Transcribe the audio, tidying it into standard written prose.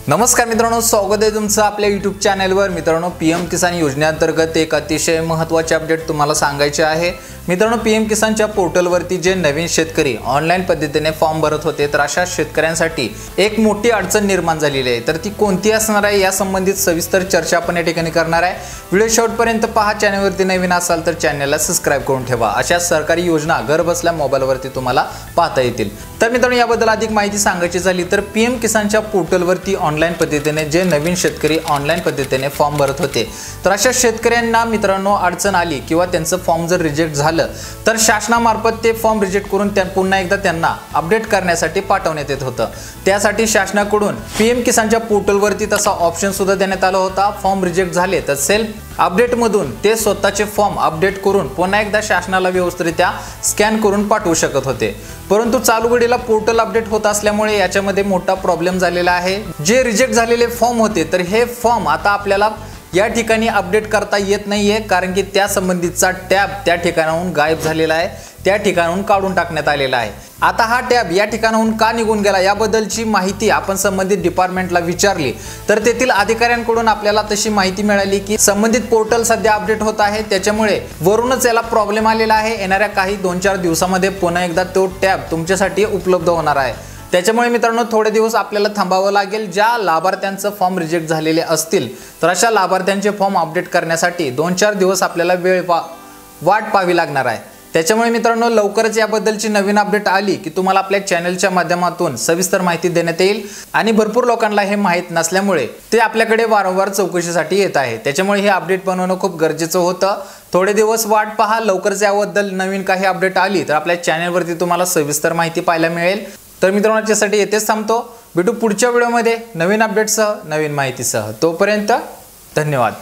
नमस्कार मित्रांनो, स्वागत आहे तुमचं आपल्या YouTube चॅनलवर। मित्रांनो, पीएम किसान योजनेअंतर्गत एक अतिशय महत्त्वाचे अपडेट तुम्हाला सांगायचे आहे। मित्रांनो, पीएम किसानच्या पोर्टलवरती जे नवीन शेतकरी ऑनलाईन पद्धतीने फॉर्म भरत होते तर अशा शेतकऱ्यांसाठी एक मोठी अडचण निर्माण झालेली आहे। तर ती कोणती असणार आहे या संबंधित सविस्तर चर्चा आपण या ठिकाणी करणार आहे। व्हिडिओ शेवटपर्यंत पहा। चॅनलवरती नवीन असाल तर चॅनलला सबस्क्राइब करून ठेवा। अशा सरकारी योजना घर बसल्या मोबाईलवरती तुम्हाला पाहता येतील। तर मित्रांनो, याबद्दल अधिक माहिती सांगायची झाली तर पीएम किसानच्या पोर्टलवरती ऑनलाईन पद्धतीने जे नवीन शेतकरी ऑनलाईन पद्धतीने फॉर्म भरत होते तर अशा शेतकऱ्यांना मित्रांनो अडचण आली किंवा त्यांचं फॉर्म जर रिजेक्ट झालं तर शासनामार्फत ते फॉर्म रिजेक्ट करून पुन्हा एकदा त्यांना अपडेट करण्यासाठी पाठवण्यात येत होतं। त्यासाठी शासनाकडून पीएम किसानच्या पोर्टलवरती तसा ऑप्शन सुद्धा देण्यात आला होता। फॉर्म रिजेक्ट झाले तर सेल्फ अपडेट मधून ते स्वतःचे फॉर्म अपडेट करून पुन्हा एकदा शासनाला व्यवस्थितरित्या स्कॅन करून पाठवू शकत होते। परंतु चालू घडीला पोर्टल अपडेट होत असल्यामुळे याच्यामध्ये मोठा प्रॉब्लेम झालेला आहे। जे रिजेक्ट झालेले फॉर्म होते तर हे फॉर्म आता आपल्याला या ठिकाणी अपडेट करता येत नाहीये, कारण की त्या संबंधितचा टॅब त्या ठिकाणाहून गायब झालेला आहे, त्या ठिकाणाहून काढून टाकण्यात आलेला आहे। आता हा टॅब या ठिकाणाहून का निघून गेला याबद्दलची माहिती आपण संबंधित डिपार्टमेंटला विचारली तर तेथील अधिकाऱ्यांकडून आपल्याला तशी माहिती मिळाली की संबंधित पोर्टल सध्या अपडेट होत आहे, त्याच्यामुळे वरूनच याला प्रॉब्लेम आलेला आहे। येणाऱ्या काही 2-4 दिवसांमध्ये पुन्हा एकदा तो टॅब तुमच्यासाठी उपलब्ध होणार आहे। त्याच्यामुळे मित्रांनो, थोडे दिवस आपल्याला थांबावं लागेल। ज्या लाभार्थ्यांचं फॉर्म रिजेक्ट झालेले असतील तर अशा लाभार्थ्यांचे फॉर्म अपडेट करण्यासाठी 2-4 दिवस आपल्याला वाट पाहावी लागणार आहे। त्याच्यामुळे मित्रांनो, लवकरच याबद्दलची नवीन अपडेट आली की तुम्हाला आपल्या चॅनलच्या माध्यमातून सविस्तर माहिती देण्यात येईल। आणि भरपूर लोकांना हे माहित नसल्यामुळे ते आपल्याकडे वारंवार चौकशीसाठी येत आहे। त्याच्यामुळे हे अपडेट बनवणं खूप गरजेचं होतं। थोडे दिवस वाट पहा, लवकरच याबद्दल नवीन काही अपडेट आली तर आपल्या चॅनलवरती तुम्हाला सविस्तर माहिती पाहायला मिळेल। तर मित्रांनो, यासाठी येथेच थांबतो। भेटू पुढच्या व्हिडिओमध्ये नवीन अपडेटसह, नवीन माहितीसह। तोपर्यंत धन्यवाद।